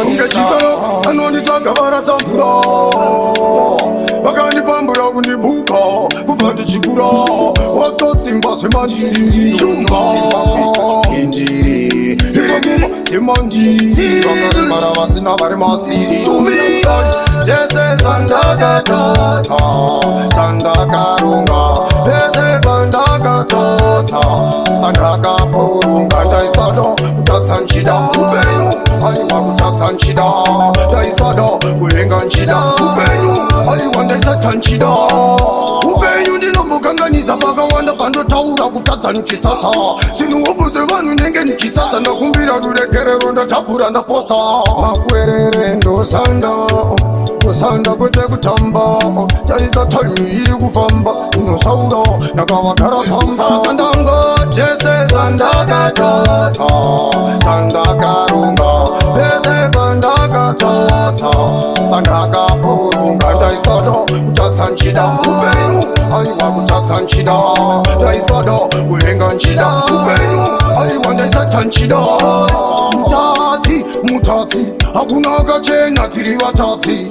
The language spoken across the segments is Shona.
ungeshikana anonditsvaga varasamvura vakandipambura kundibuka kubva ndichikura watsosimba zvemandishunga injiri irimuma dzemandiri vakarembara vasina vari masiri zvese zvandakatadza zvandakaronga pese pandakatadza pandakapurunga ndaisada kutadza nchida upenyu aiwa kutadza nchida ndaisada kulenga nchida upenyu aiwa ndaisata nchida upenyu ndinombokanganisa pakawanda pandotaura kutadza nichisasa zvinhuhopo zvevanhu nenge nichisasa ndakumbira ruregerero ndatabhura ndaposa makwerere ndosanda kusanda kwete kutamba tarisa time iri kufamba unosaura ndakavagara pamba kandanga chese zvandakatadza zvandakaronga pese pandakatadza pandakapurunga ndaisada kutadza nchida upenyu aiwa kutadza nchida ndaisada kulenga nchida upenyu aiwa ndaisata nchida mutadzi hakuna akachena tiri vatadzi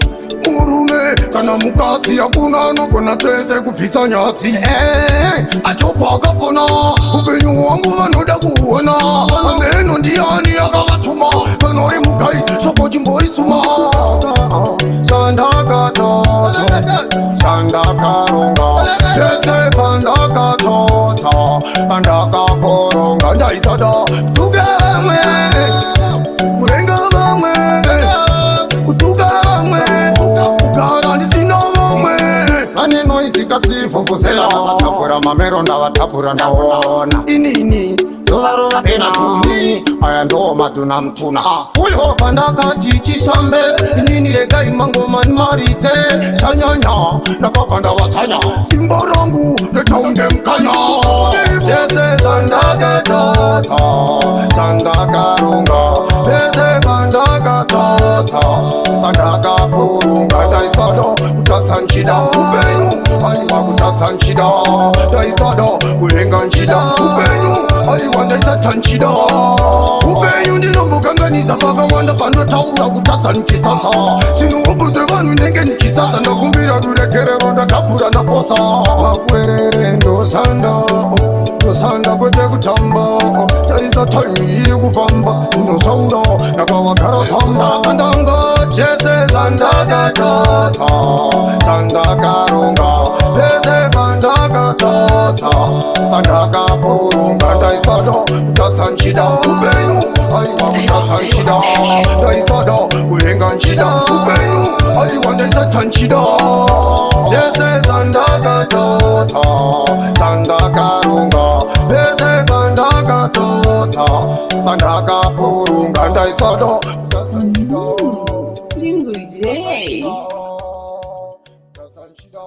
murume kana mukadzi hakuna anogona tese kubvisa nyatsi achobva akapona upenyu hwangu vanoda kuona ameno ndiani akavatuma kana uri mugai shoko chimborisuma sandakatadza sandakaronga pese pandakatadza pandakaporonga ndaisada tugamwe kulenga vamwe kutuka vamwe kugara ndisina vamwe ane noisikasifufuzela vatabura mamero ndavatapura ndaona inini ndovarova pena tumi aya ndo matuna mtuna uyo pandakati chisambe inini regai mangoma nimaridze chanyanya ndakabva ndavatsanya simba rangu netaunge mkanya zvese zvandakatadza zvandakaronga pese pandakatadza pandakapurunga ndaisada kutadza nchida upenyu aiwa kutadza nchida ndaisada kulenga nchida upenyu aiwa ndaisata nchida upenyu ndinombokanganisa pakawanda pandotaura kutadza nichisasa zvinhuhopo zvevanhu nenge nichisasa ndakumbira ruregerero ndakabvura ndaposa makwerere ndosanda kwete kutamba tarisa time iri kufamba unosaura ndakavagara pamba kandanga chese zvandakatadza zvandakaronga pese pandakatadza pandakapurunga ndaisada kutadza nchida upenyu aiwa kutadza nchida ndaisada kulenga nchida upenyu aiwa ndaisata nchida zvese zvandakatadza zvandakaronga pese pandakatadza pandakapurunga ndaisada kutadza nchida Single J. kutadza nchida